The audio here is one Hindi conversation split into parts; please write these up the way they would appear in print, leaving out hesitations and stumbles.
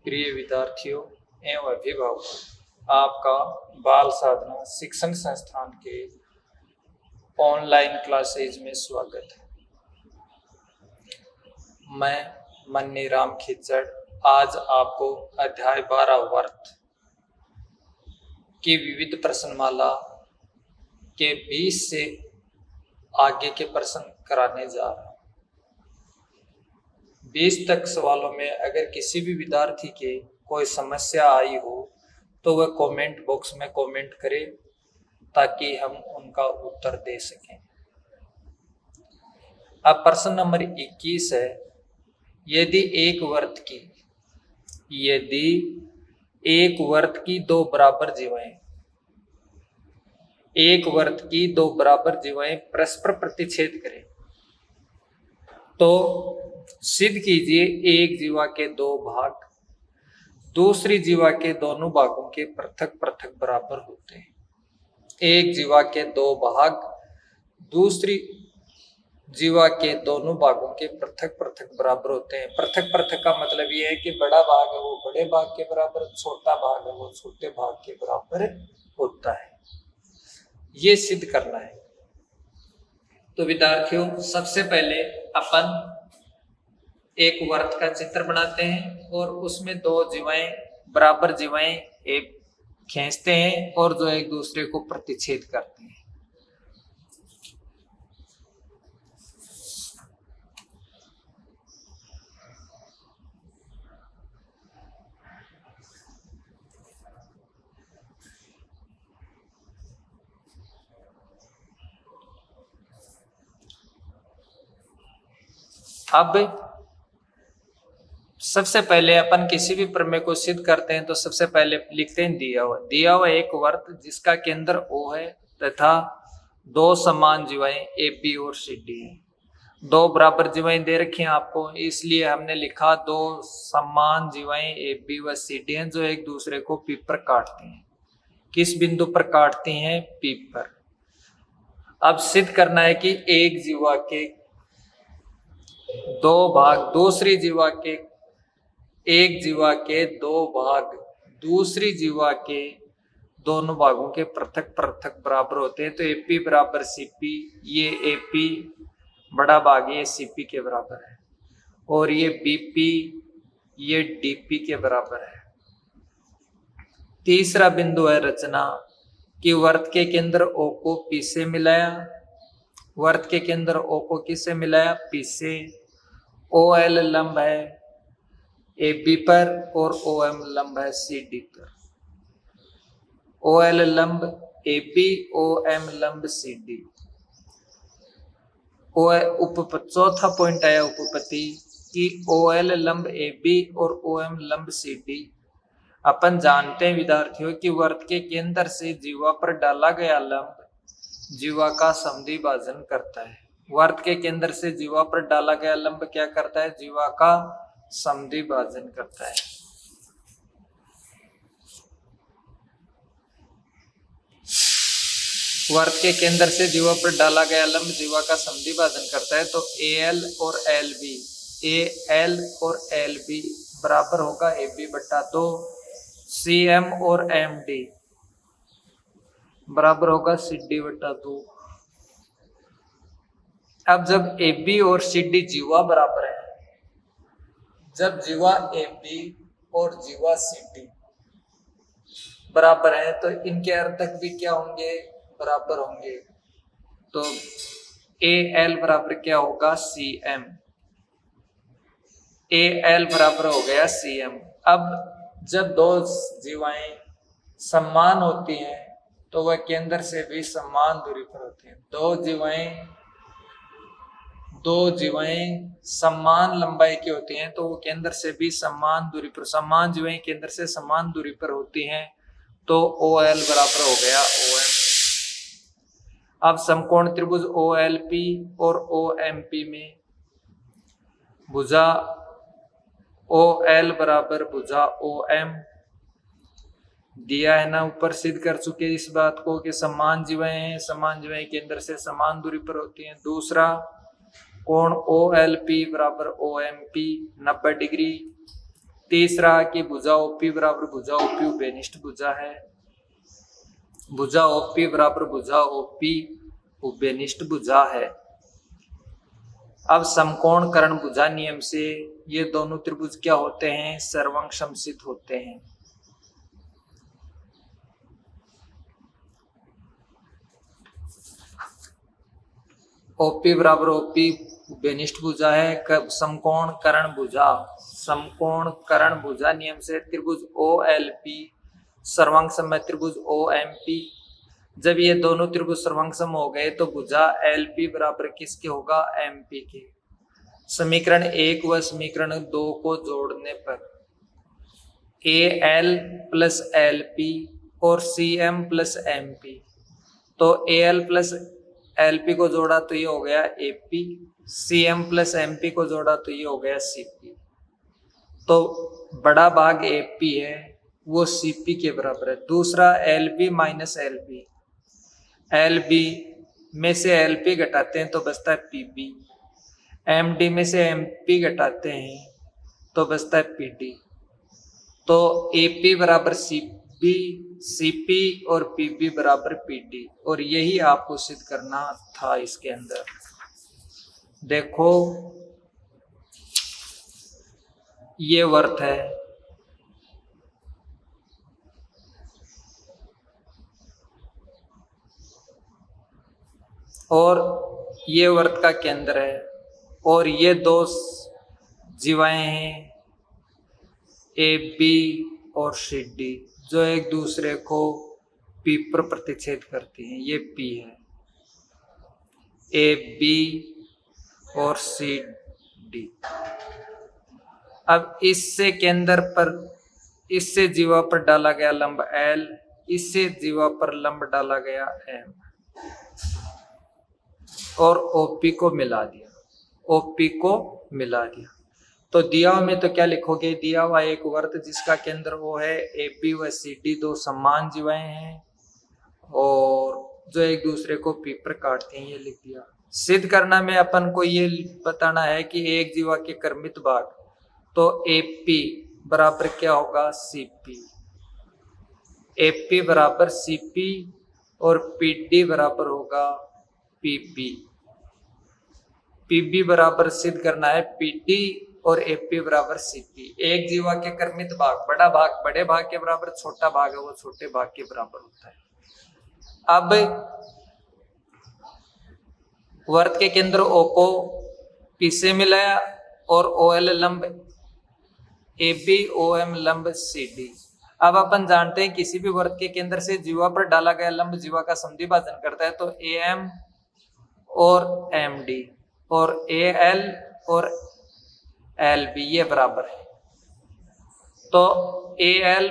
प्रिय विद्यार्थियों एवं अभिभावकों, आपका बाल साधना शिक्षण संस्थान के ऑनलाइन क्लासेज में स्वागत है। मैं मन्नी राम खिचड़ आज आपको अध्याय 12 वर्त की विविध प्रश्नमाला के 20 से आगे के प्रश्न कराने जा रहा हूं। 20 तक सवालों में अगर किसी भी विद्यार्थी के कोई समस्या आई हो तो वह कमेंट बॉक्स में कमेंट करे ताकि हम उनका उत्तर दे सकें। अब प्रश्न नंबर 21 है, यदि एक वर्त की दो बराबर जीवाएं परस्पर प्रतिच्छेद करें तो सिद्ध कीजिए एक जीवा के दो भाग दूसरी जीवा के दोनों भागों के पृथक पृथक बराबर होते हैं। एक जीवा के दो भाग दूसरी जीवा के दोनों भागों के पृथक पृथक बराबर होते हैं। पृथक पृथक का मतलब यह है कि बड़ा भाग है वो बड़े भाग के बराबर, छोटा भाग है वो छोटे भाग के बराबर होता है। ये सिद्ध करना है। तो विद्यार्थियों, सबसे पहले अपन एक वर्त का चित्र बनाते हैं और उसमें दो बराबर जीवाएं एक खींचते हैं और जो एक दूसरे को प्रतिच्छेद करते हैं। अब सबसे पहले अपन किसी भी प्रमेय को सिद्ध करते हैं तो सबसे पहले लिखते हैं दिया हुआ एक वर्त जिसका केंद्र O है तथा दो समान जीवाएं AB और CD हैं। दो बराबर जीवाएं दे रखी हैं आपको, इसलिए हमने लिखा दो समान जीवाएं AB व CD हैं जो एक दूसरे को P पर काटती हैं। किस बिंदु पर काटती हैं? P पर। अब सिद्ध करना है कि एक जीवा के दो भाग दूसरी जीवा के एक जीवा के दो भाग दूसरी जीवा के दोनों भागों के पृथक पृथक बराबर होते हैं। तो AP बराबर CP, ये AP बड़ा भाग ये CP के बराबर है और ये BP ये DP के बराबर है। तीसरा बिंदु है रचना कि वर्त के केंद्र O को P से मिलाया। वर्त के केंद्र O को किससे मिलाया? P से। OL लंब है AB पर और OM लंब है CD पर। OL लंब AB, OM लंब CD। चौथा पॉइंट आया उपपत्ति कि OL लंब AB और OM लंब CD। अपन जानते हैं विद्यार्थियों कि वर्त के केंद्र से जीवा पर डाला गया लंब जीवा का समद्वि भाजन करता है। वर्त के केंद्र से जीवा पर डाला गया लंब क्या करता है? जीवा का समद्वि भाजन करता है। वर्त के केंद्र से जीवा पर डाला गया लंब जीवा का समद्वि भाजन करता है। तो AL और LB बराबर होगा AB बटा 2। CM और MD बराबर होगा CD बटा 2। अब जब AB और CD जीवा बराबर है, जब जीवा AB और जीवा CD बराबर है तो इनके अर्धक भी क्या होंगे? बराबर होंगे। तो AL बराबर क्या होगा? CM। AL बराबर हो गया CM। अब जब दो जीवाएं समान होती हैं तो वह केंद्र से भी समान दूरी पर होती हैं। दो जीवाएं समान लंबाई की होती हैं तो वो केंद्र से भी समान दूरी पर, समान जीवाएं केंद्र से समान दूरी पर होती हैं तो OL बराबर हो गया OM। अब समकोण त्रिभुज OLP और OMP में भुजा OL बराबर भुजा OM दिया है ना, ऊपर सिद्ध कर चुके इस बात को कि समान जीवाएं हैं, समान जीवाएं केंद्र से समान दूरी पर होती हैं। दूसरा कोण OLP बराबर OMP 90 डिग्री तीसरा कि भुजा ओपी बराबर भुजा ओपी उभयनिष्ठ भुजा है। भुजा ओपी बराबर भुजा ओपी उभयनिष्ठ भुजा है। अब समकोण कर्ण भुजा नियम से ये दोनों त्रिभुज क्या होते हैं? सर्वांग समसिद्ध होते हैं। ओपी बराबर ओपी उभयनिष्ठ भुजा है। समकोण कर्ण भुजा, समकोण कर्ण भुजा नियम से त्रिभुज ओ एल पी सर्वांग सम त्रिभुज ओ एम पी। जब ये दोनों त्रिभुज सर्वांग सम हो गए तो भुजा एल पी बराबर किसके होगा? एम पी के। समीकरण 1 व समीकरण 2 को जोड़ने पर A L plus L P और C M plus M P, तो A L plus L P को जोड़ा तो ये हो गया A P, C M plus M P को जोड़ा तो ये हो गया सी पी। तो बड़ा भाग ए पी है वो सी पी के बराबर है। दूसरा L B minus L B, L B में से एल पी घटाते हैं तो बचता है पी बी, एम डी में से एम पी घटाते हैं तो बचता है पी डी। तो ए पी बराबर सी बी, सी पी और पी बी बराबर पी डी, और यही आपको सिद्ध करना था इसके अंदर। देखो ये वर्त है, और ये वर्त का केंद्र है, और ये दो जीवाएं हैं ए बी और सी डी जो एक दूसरे को पी पर प्रतिच्छेद करती हैं। ये पी है, ए बी और सी डी। अब इससे केंद्र पर, इससे जीवा पर डाला गया लंब एल, इससे जीवा पर लंब डाला गया एम, और ओपी को मिला दिया, ओपी को मिला दिया। तो दिया में तो क्या लिखोगे? दिया हुआ एक वर्त जिसका केंद्र वो है ए बी व सी डी, दो समान जीवाएं हैं और जो एक दूसरे को पी पर काटते हैं, ये लिख दिया। सिद्ध करना में अपन को ये बताना है कि एक जीवा के कर्मित भाग, तो ए पी बराबर क्या होगा? सी पी, ए पी बराबर सी पी और पी डी बराबर होगा पी बी। पी बी बराबर सिद्ध करना है पी डी और ए पी बराबर सी पी। एक जीवा के कर्मित भाग, बड़ा भाग बड़े भाग के बराबर, छोटा भाग है वो छोटे भाग के बराबर होता है। अब वर्त के केंद्र ओ को पी से मिलाया और ओ एल लंब ए बी, ओ एम लंब सी डी। अब अपन जानते हैं किसी भी वर्त के केंद्र से जीवा पर डाला गया लंब जीवा का समद्विभाजन करता है, तो ए एम और एम डी और ए एल और एल बी ये बराबर है। तो ए एल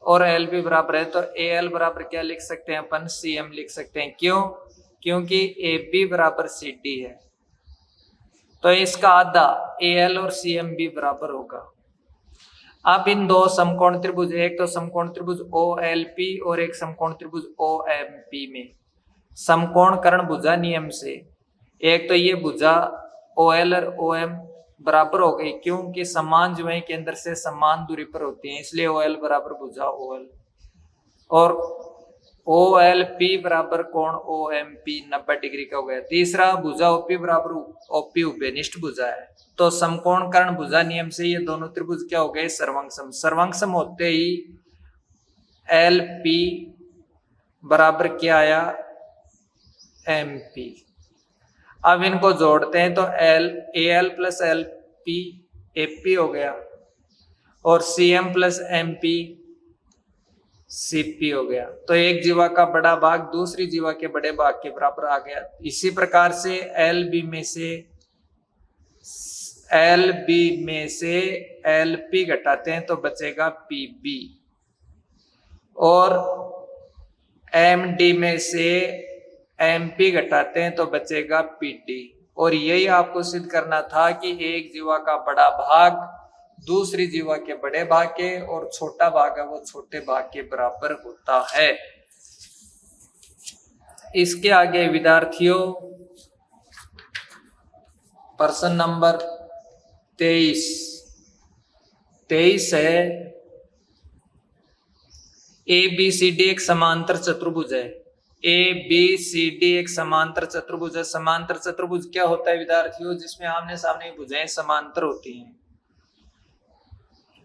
और एल बी बराबर है, तो ए एल बराबर क्या लिख सकते हैं अपन? सी एम लिख सकते हैं। क्यों? क्योंकि ए बी बराबर सी डी है, तो इसका आधा ए एल और सी एम बी बराबर होगा। अब इन दो समकोण त्रिभुज, एक तो समकोण त्रिभुज ओ एल पी और एक समकोण त्रिभुज ओ एम पी में समकोण कर्ण भुजा नियम से एक तो ये भुजा ओ एल और ओ एम बराबर हो गई, क्योंकि समान जीवाएं केंद्र से समान दूरी पर होती हैं, इसलिए ओ एल बराबर भुजा ओ एल, और ओ एल पी बराबर कोण ओ एम पी 90 डिग्री का हो गया। तीसरा भुजा ओपी बराबर ओपी उभयनिष्ठ भुजा है, तो समकोण कर्ण भुजा नियम से ये दोनों त्रिभुज क्या हो गए? सर्वांगसम। सर्वांगसम होते ही एल पी बराबर क्या आया? M P. अब इनको जोड़ते हैं तो L A L plus L P A P हो गया, और C M plus M P C P हो गया। तो एक जीवा का बड़ा भाग दूसरी जीवा के बड़े भाग के बराबर आ गया। इसी प्रकार से एल बी में से एल पी घटाते हैं तो बचेगा पी बी, और एम डी में से एम पी घटाते हैं तो बचेगा पी डी। और यही आपको सिद्ध करना था कि एक जीवा का बड़ा भाग दूसरी जीवा के बड़े भाग के और छोटा भाग है वो छोटे भाग के बराबर होता है। इसके आगे विद्यार्थियों प्रश्न नंबर 23, 23 है। ए बी सी डी एक समांतर चतुर्भुज है। ए बी सी डी एक समांतर चतुर्भुज है। समांतर चतुर्भुज क्या होता है विद्यार्थियों? जिसमें आमने सामने भुजाएं समांतर होती हैं।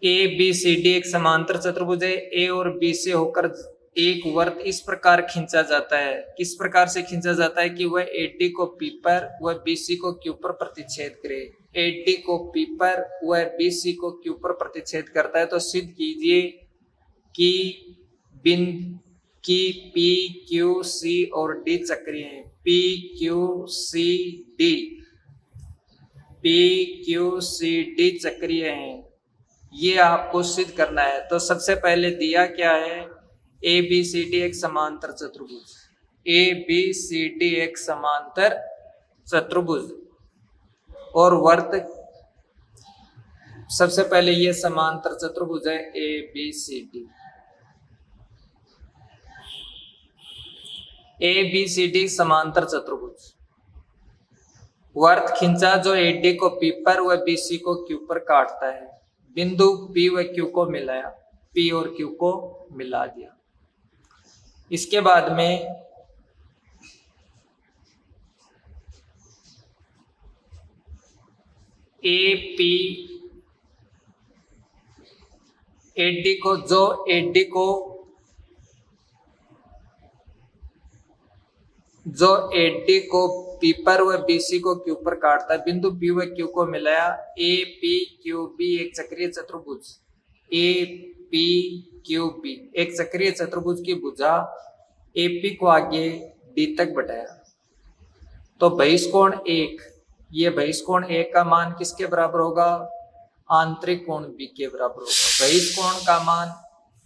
ए बी सी डी एक समांतर चतुर्भुज है। ए और बी से होकर एक वर्त इस प्रकार खींचा जाता है। किस प्रकार से खींचा जाता है कि वह एडी को पी पर वह बीसी को क्यू पर प्रतिच्छेद करे। एडी को पी पर वह बीसी को क्यू पर प्रतिच्छेद करता है। तो सिद्ध कीजिए कि कि पी क्यू सी और डी चक्रीय हैं। P Q C D, P Q C D चक्रीय हैं। ये आपको सिद्ध करना है। तो सबसे पहले दिया क्या है? ए बी सी डी एक समांतर चतुर्भुज। ए बी सी डी एक समांतर चतुर्भुज और वर्त, सबसे पहले ये समांतर चतुर्भुज है A B C D. A B C D समांतर चतुर्भुज, वर्त खींचा जो एडी को पी पर व बीसी को क्यू पर काटता है। बिंदु पी व क्यू को मिलाया, पी और क्यू को मिला दिया। इसके बाद में ए पी एडी को जो एडी को पी पर व बीसी को क्यू पर काटता है। बिंदु पी व क्यू को मिलाया। ए पी क्यू बी एक चक्रीय चतुर्भुज। ए पी क्यू बी एक चक्रीय चतुर्भुज की भुजा ए पी को आगे डी तक बढ़ाया। तो बहिष्कोण 1, ये बहिष्कोण 1 का मान किसके बराबर होगा? आंतरिक कोण बी के बराबर होगा।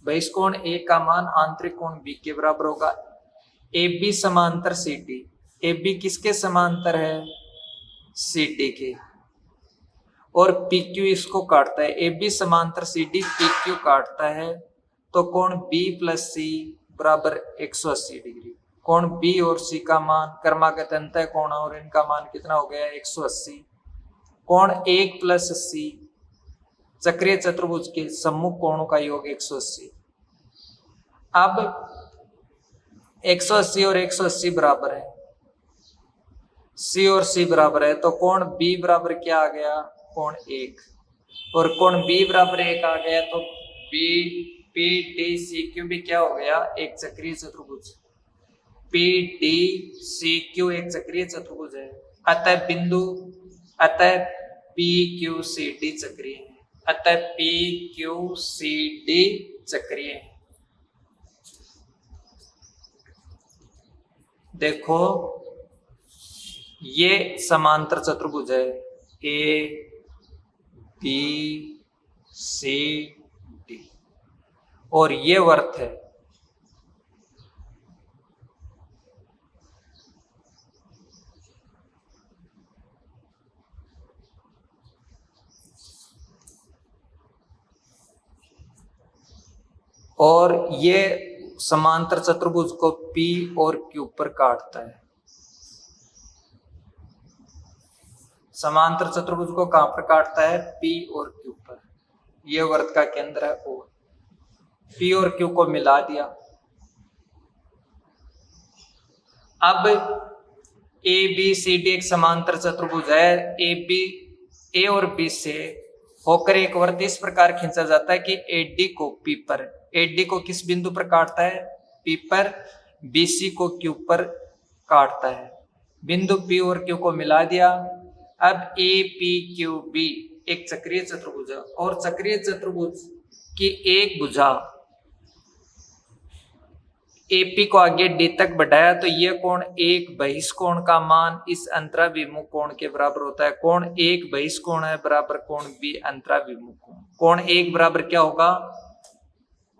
बहिष्कोण 1 का मान आंतरिक कोण बी के बराबर होगा। ए बी समांतर सी डी, ए बी किसके समांतर है? सी डी के। और पी क्यू इसको काटता है। ए बी समांतर सी डी पी क्यू काटता है। तो कोण बी प्लस सी बराबर 180 डिग्री। कोण बी और सी का मान क्रमागत अंतः कोण और इनका मान कितना हो गया? 180। कोण 1 प्लस सी चक्रीय चतुर्भुज के सम्मुख कोणों का योग 180। अब 180 और 180 बराबर है, सी और सी बराबर है। तो कोण बी बराबर क्या आ गया? कोण 1। और कोण बी बराबर 1 आ गया। तो B P D C Q भी क्या हो गया? एक चक्रीय चतुर्भुज। पी डी सी क्यू एक चक्रीय चतुर्भुज है। अतः पी क्यू सी डी चक्रीय है। अतः पी क्यू सी डी चक्रीय है। देखो ये समांतर चतुर्भुज है ए बी सी डी और ये वर्त है। और ये समांतर चतुर्भुज को P और Q पर काटता है। समांतर चतुर्भुज को कहां पर काटता है? P और Q पर। ये वर्त का केंद्र है O। P और Q को मिला दिया। अब A B C D एक समांतर चतुर्भुज है। A और B से होकर एक वर्त इस प्रकार खींचा जाता है कि AD को P पर, AD को किस बिंदु पर काटता है? P पर। BC को Q पर काटता है। बिंदु P और Q को मिला दिया। अब APQB एक चक्रीय चतुर्भुज है और चक्रीय चतुर्भुज की एक भुजा AP को आगे D तक बढ़ाया तो यह कोण एक बहिष्कोण का मान इस अंतराभिमुख कोण के बराबर होता है। कोण एक बहिष्कोण है बराबर कोण B अंतराभिमुख कोण। कोण एक बराबर क्या होगा?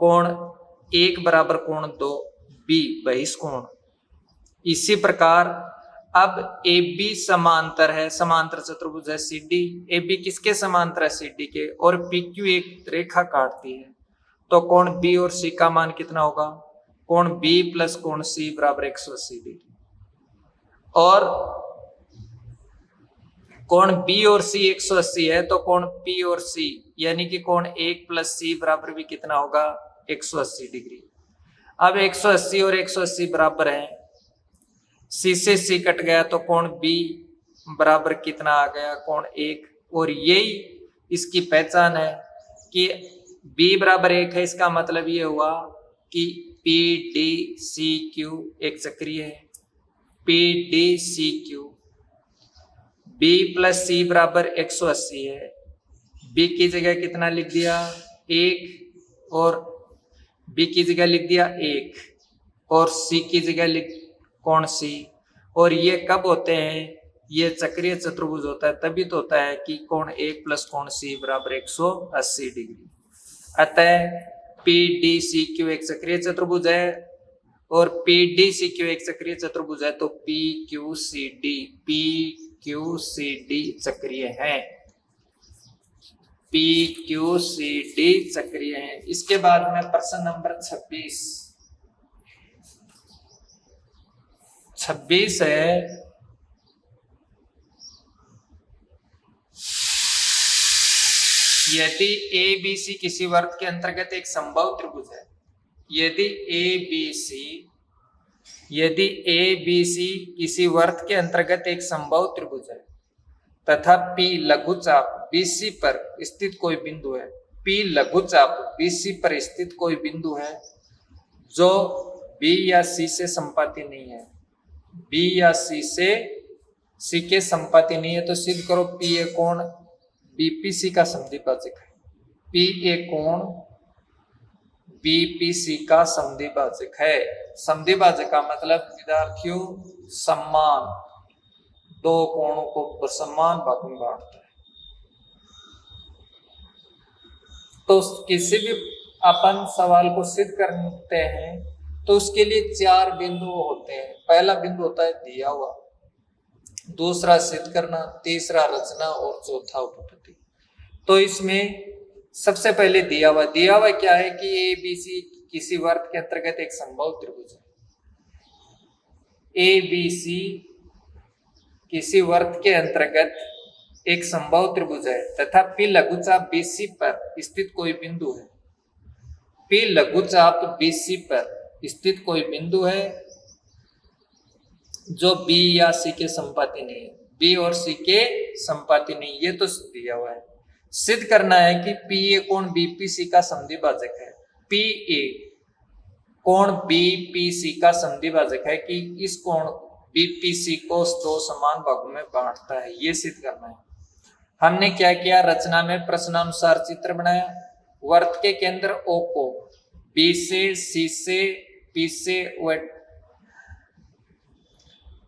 कोण एक बराबर कोण 2B बहिष्कोण। इसी प्रकार अब AB समांतर है, समांतर चतुर्भुज है CD। AB किसके समांतर है? CD के। और PQ एक रेखा काटती है। तो कोण B और C का मान कितना होगा? कोण B प्लस कोण C बराबर 180 डिग्री। और कोण बी और सी 180 है तो कोण पी और सी यानी कि कोण 1 प्लस सी बराबर भी कितना होगा 180 डिग्री। अब 180 और 180 बराबर है, सी से सी कट गया तो कोण बी बराबर कितना आ गया कोण 1। और यही इसकी पहचान है कि बी बराबर 1 है, इसका मतलब ये हुआ कि पी डी सी क्यू एक चक्रीय है। P D C Q B plus C बराबर 180 है, बी की जगह कितना लिख दिया 1 और बी की जगह लिख दिया 1 और सी की जगह लिख कोण सी। और ये कब होते हैं, ये चक्रीय चतुर्भुज होता है तभी तो होता है कि कोण 1 प्लस कोण सी बराबर 180 डिग्री। अतः पी डी सी क्यू एक चक्रीय चतुर्भुज है और पी डी सी क्यू एक चक्रीय चतुर्भुज है तो पी क्यू सी डी चक्रीय है। पी क्यू सी डी चक्रीय है। इसके बाद में प्रश्न नंबर 26 है, यदि ए बी सी किसी वर्ग के अंतर्गत एक संभव त्रिभुज है, यदि ए बी सी किसी वर्ग के अंतर्गत एक संभव त्रिभुज है तथा P लघुचाप BC पर स्थित कोई बिंदु है, P लघुचाप BC पर स्थित कोई बिंदु है जो B या C से संपाती नहीं है, B या C के संपाती नहीं है, तो सिद्ध करो P ए कोण BPC का समद्विभाजक है। P ए कोण BPC का समद्विभाजक है। समद्विभाजक का मतलब विद्यार्थियों समान, दो कोणों को समान भाग में बांटता है। तो किसी भी अपन सवाल को सिद्ध करते हैं तो उसके लिए 4 बिंदु होते हैं। पहला बिंदु होता है दिया हुआ, दूसरा सिद्ध करना, तीसरा रचना और चौथा उपपत्ति। तो इसमें सबसे पहले दिया हुआ क्या है कि ए बी सी किसी वर्ग के अंतर्गत एक संभव त्रिभुज है। ए बी सी किसी वर्ग के अंतर्गत एक संभव त्रिभुज है तथा P लघुचाप BC पर स्थित कोई बिंदु है। P लघुचाप BC पर स्थित कोई बिंदु है जो B या C के संपाती नहीं है, B और C के संपाती नहीं, ये तो दिया हुआ है। सिद्ध करना है कि P ए कोण BPC का समद्विभाजक है। P ए कोण BPC का समद्विभाजक है कि इस कोण BPC को 2 समान भागों में बांटता है, ये सिद्ध करना है। हमने क्या किया, रचना में प्रश्नानुसार चित्र बनाया। वर्त के केंद्र O को B से C से P से और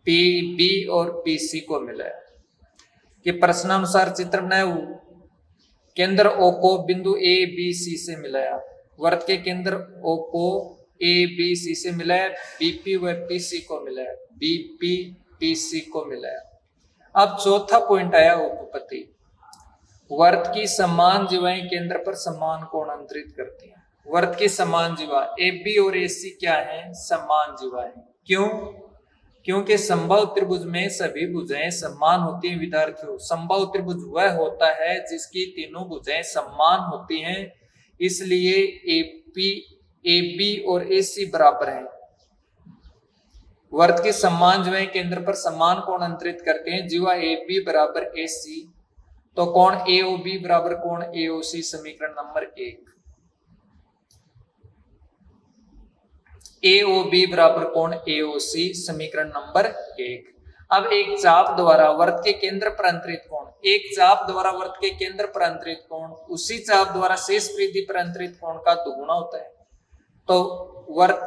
PB और PC को मिलाया कि प्रश्नानुसार चित्र बनाया। केंद्र O को बिंदु A B C से मिलाया, वर्त के केंद्र O को A B C से मिलाया, BP व PC को मिलाया, BP PC को मिलाया। अब चौथा पॉइंट आया उपपत्ति। वर्त की समान जीवाएं केंद्र पर समान कोण अंतरित करती हैं। वर्त की समान जीवा AB और AC क्या है, समान जीवाएं। क्यों? क्योंकि संभव त्रिभुज में सभी भुजाएं समान होती हैं। विद्यार्थियों, संभव त्रिभुज वह होता है जिसकी तीनों भुजाएं समान होती हैं, इसलिए AB और AC बराबर हैं। वर्त की समान जीवाएं केंद्र पर समान कोण अंतरित करते हैं। जीवा AB बराबर AC तो कोण AOB बराबर कोण AOC, समीकरण नंबर 1। AOB बराबर कोण AOC, समीकरण नंबर 1। अब एक चाप द्वारा वर्त के केंद्र पर अंतरित कोण, एक चाप द्वारा वर्त के केंद्र पर अंतरित कोण उसी चाप द्वारा शेष परिधि पर अंतरित कोण का दुगुना होता है। तो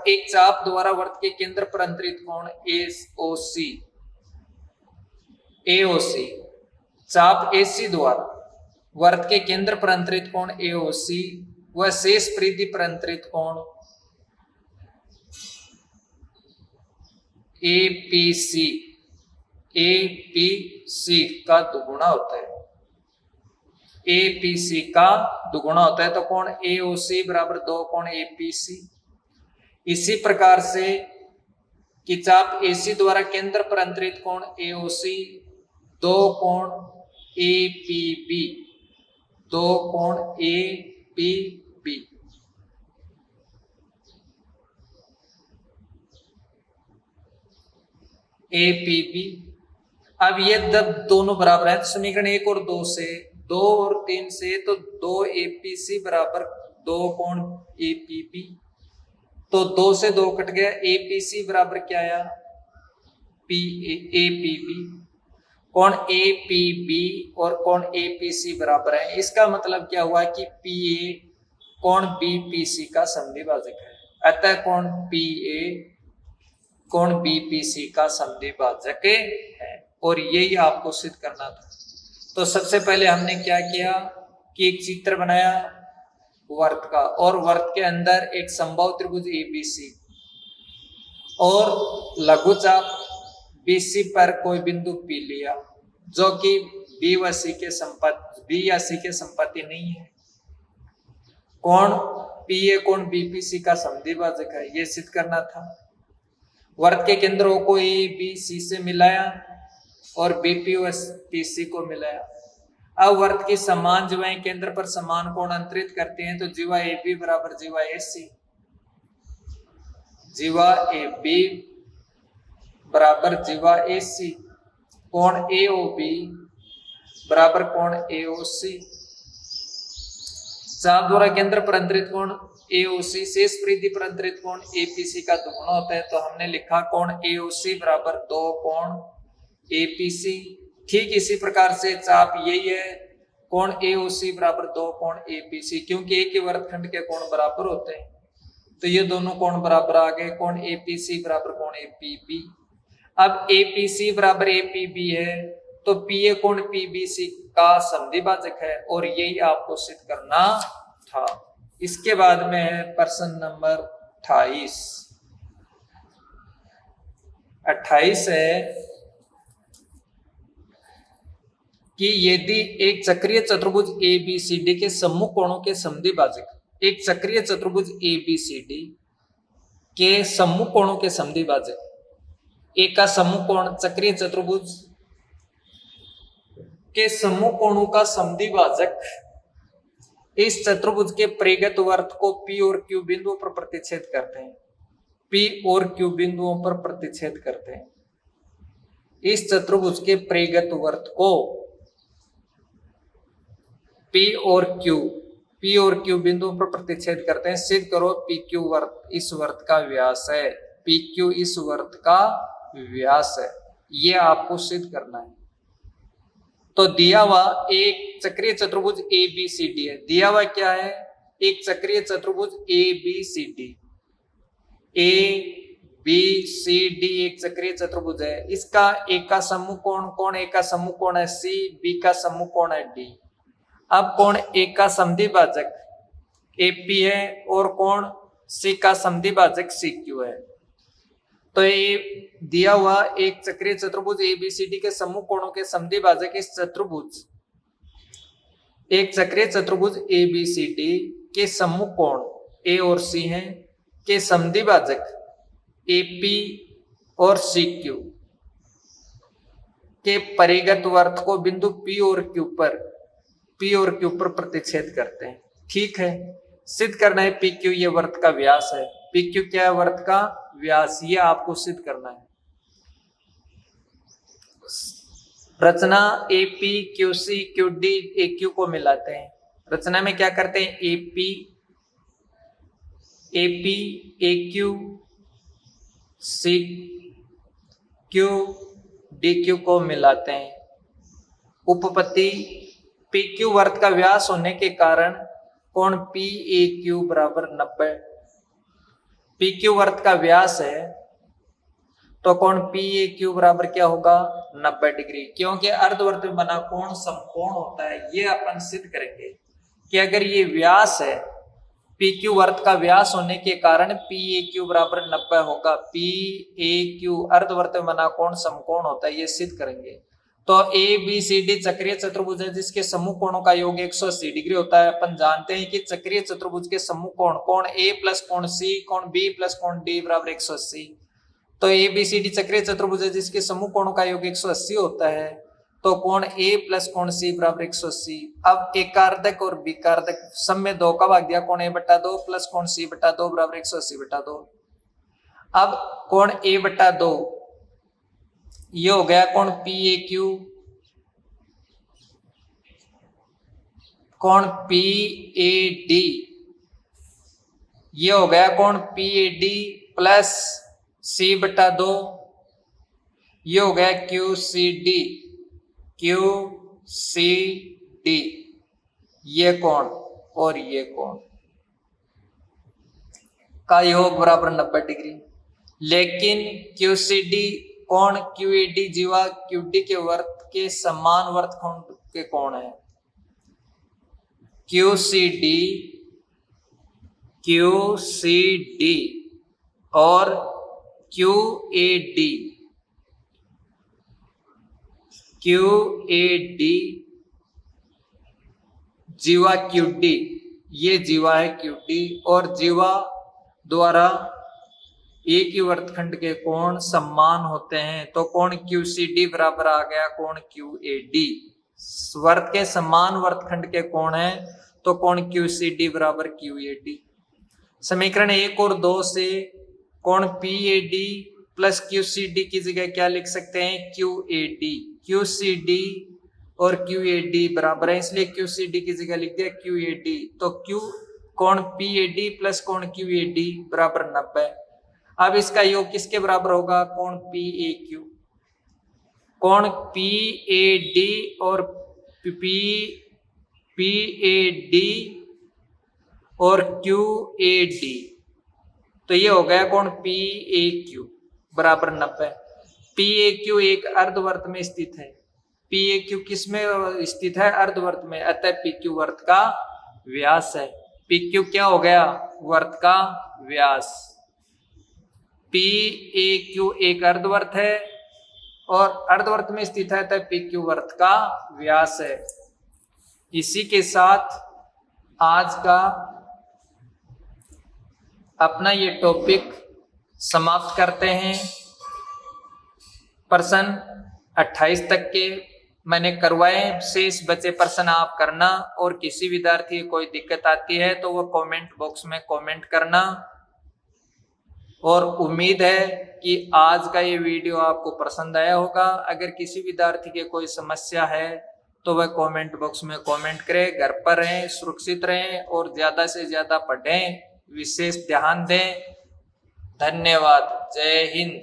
एक चाप द्वारा वर्त के केंद्र पर अंतरित कोण AOC, चाप AC द्वारा वर्त के केंद्र पर अंतरित कोण AOC व शेष परिधि पर अंतरित कोण APC का दुगुना होता है। APC का दुगुना होता है तो कोण AOC बराबर 2 कोण APC। इसी प्रकार से कि चाप AC द्वारा केंद्र पर अंतरित कोण AOC 2 कोण ए पी बी, दो कोण A P B. A P B. अब ये जब दोनों बराबर है तो समीकरण 1 और 2 से, 2 और 3 से, तो 2 एपीसी बराबर 2 कोण एपीबी। तो 2 से 2 कट गया, एपीसी बराबर क्या आया, पी एपीबी। कोण एपीबी और कोण एपीसी बराबर है, इसका मतलब क्या हुआ कि पीए कोण बीपीसी का समद्विभाजक है। अतः कोण पीए कोण बीपीसी का समद्विभाजक है, और यही आपको सिद्ध करना था। तो सबसे पहले हमने क्या किया कि एक चित्र बनाया वर्त का, और वर्त के अंदर एक समबाहु त्रिभुज एबीसी और लघुचाप बीसी पर कोई बिंदु पी लिया, जो कि बी व सी के संपत्ति, बी या सी के संपत्ति नहीं है। कोण पीए कोण बीपीसी का समद्विभाजक है, यह सिद्ध करना था। वर्त के केंद्रों को ए बी सी से मिलाया और बीपी व पीसी को मिलाया। अब वर्त की समान जीवाएं केंद्र पर समान कोण अंतरित करती हैं, तो जीवा ए बी बराबर जीवा ए सी, जीवा ए बी बराबर जीवा ए सी, कोण ए ओ बी बराबर कोण ए ओ सी। चाप द्वारा केंद्र पर अंतरित कोण ए ओ सी शेष परिधि पर अंतरित कोण ए पी सी का दुगुना होता है, तो हमने लिखा कोण ए ओ सी बराबर 2 कोण ए पी सी। ठीक इसी प्रकार से चाप यही है, कोण ए ओ सी बराबर 2 कोण ए पी सी, क्योंकि एक ही वर्तखंड के कोण बराबर होते हैं, तो ये दोनों कोण बराबर आ गए। कोण ए पी सी बराबर कोण ए पी बी। अब ए पी सी बराबर ए पी बी है, तो पी ए कोण पी बी सी का समद्विभाजक है, और यही आपको सिद्ध करना था। इसके बाद में है प्रश्न नंबर 28। 28 है कि यदि एक चक्रीय चतुर्भुज ए बी सी डी के सम्मुख कोणों के समद्विभाजक, एक चक्रीय चतुर्भुज ए बी सी डी के सम्मुख कोणों के समद्विभाजक, एक का सम्मुख कोण चक्रीय चतुर्भुज के सम्मुख कोणों का समद्विभाजक इस चतुर्भुज के परिगत वर्त को पी और क्यू बिंदुओं पर प्रतिच्छेद करते हैं, पी और क्यू बिंदुओं पर प्रतिच्छेद करते हैं। इस चतुर्भुज के परिगत वर्त को पी और क्यू बिंदुओं पर प्रतिच्छेद करते हैं। सिद्ध करो पी क्यू वर्त इस वर्त का व्यास है, पी क्यू इस वर्त का व्यास है, ये आपको सिद्ध करना है। तो दिया हुआ एक चक्रीय चतुर्भुज ए बी सी डी है। दिया हुआ क्या है, एक चक्रीय चतुर्भुज A B C D, A B C D एक चक्रीय चतुर्भुज है। इसका एक का सम्मुख कोण, कोण ए का सम्मुख कोण है सी, बी का सम्मुख कोण है डी। अब कोण ए का समद्विभाजक ए पी है और कोण सी का समद्विभाजक सी क्यू है। तो ये दिया हुआ एक चक्रीय चतुर्भुज ए बी सी डी के सम्मुख कोणों के समद्विभाजक इस चतुर्भुज, एक चक्रीय चतुर्भुज ए बी सी डी के सम्मुख कोण ए और सी हैं के समद्विभाजक ए पी और सी क्यू के परिगत वर्त को बिंदु पी और क्यू पर प्रतिच्छेद करते हैं। ठीक है, सिद्ध करना है पी क्यू ये वर्त का व्यास है। पी क्यू क्या है, वर्त का व्यास, ये आपको सिद्ध करना है। रचना A P Q C Q D A Q को मिलाते हैं। रचना में क्या करते हैं, A P A Q C Q D Q को मिलाते हैं। उपपत्ति पी क्यू वर्त का व्यास होने के कारण कोण पी ए क्यू बराबर 90। पी क्यू वर्त का व्यास है तो कोण पी ए क्यू बराबर क्या होगा, 90 डिग्री, क्योंकि अर्धवर्त में बना कोण समकोण होता है। ये अपन सिद्ध करेंगे कि अगर ये व्यास है, पी क्यू वर्त का व्यास होने के कारण पी ए क्यू बराबर 90 होगा। पी ए क्यू अर्धवर्त में बना कोण समकोण होता है, ये सिद्ध करेंगे। तो ए बी सी डी चक्रीय चतुर्भुज है जिसके सम्मुख कोणों का योग 180 डिग्री होता है। अपन जानते हैं कि चक्रीय चतुर्भुज के सम्मुख कोण, कोण ए प्लस कोण सी, कोण बी प्लस कोण डी बराबर 180। तो ए बी सी डी चक्रीय चतुर्भुज है जिसके सम्मुख कोणों का योग 180 होता है। तो कोण ए प्लस कोण सी बराबर 180। अब एकार्धक और विकार्धक सब में 2 का भाग दिया, कोण ए बटा 2 प्लस कोण सी बटा 2 बराबर 180 बटा 2। अब कोण ए बटा 2 ये हो गया कोण पी ए क्यू, कोण पी ए डी ये हो गया कोण P A D plus C बटा 2 ये हो गया Q C D, Q C D ये कोण और ये कोण का योग बराबर 90 डिग्री। लेकिन क्यू सी डी कोण क्यू ए डी जीवा क्यू डी के वर्त के समान वर्तखंड के कोण है। क्यू सी डी और क्यू ए डी जीवा क्यू डी ये जीवा है क्यू डी और जीवा द्वारा एक ही वर्तखंड के कोण समान होते हैं। तो कोण क्यू सी डी बराबर आ गया कोण क्यू ए डी। वर्त के समान वर्तखंड के कोण है तो कोण क्यू सी डी बराबर क्यू ए डी। समीकरण 1 और 2 से कोण P A D plus Q C D की जगह क्या लिख सकते हैं Q A D. Q C D और क्यू ए डी बराबर है इसलिए क्यू सी डी की जगह लिख दिया क्यू ए डी। तो क्यू कोण पी ए डी प्लस कोण क्यू ए डी बराबर 90। अब इसका योग किसके बराबर होगा कोण पी ए क्यू। कोण पी ए डी और पी ए डी और क्यू ए डी तो ये हो गया कोण पी ए क्यू बराबर 90। पी ए क्यू एक अर्धवर्त में स्थित है। पी ए क्यू किस में स्थित है अर्धवर्त में, अतः पी क्यू वर्त का व्यास है। पी क्यू क्या हो गया वर्त का व्यास। पी ए क्यू एक अर्धवर्त है और अर्धवर्त में स्थित है अतः पी क्यू वर्त का व्यास है। इसी के साथ आज का अपना ये टॉपिक समाप्त करते हैं। प्रश्न 28 तक के मैंने करवाए, शेष बचे प्रश्न आप करना और किसी विद्यार्थी को कोई दिक्कत आती है तो वो कमेंट बॉक्स में कमेंट करना। और उम्मीद है कि आज का ये वीडियो आपको पसंद आया होगा। अगर किसी विद्यार्थी के कोई समस्या है तो वह कमेंट बॉक्स में कमेंट करें। घर पर रहें, सुरक्षित रहें और ज्यादा से ज्यादा पढ़ें, विशेष ध्यान दें। धन्यवाद। जय हिंद।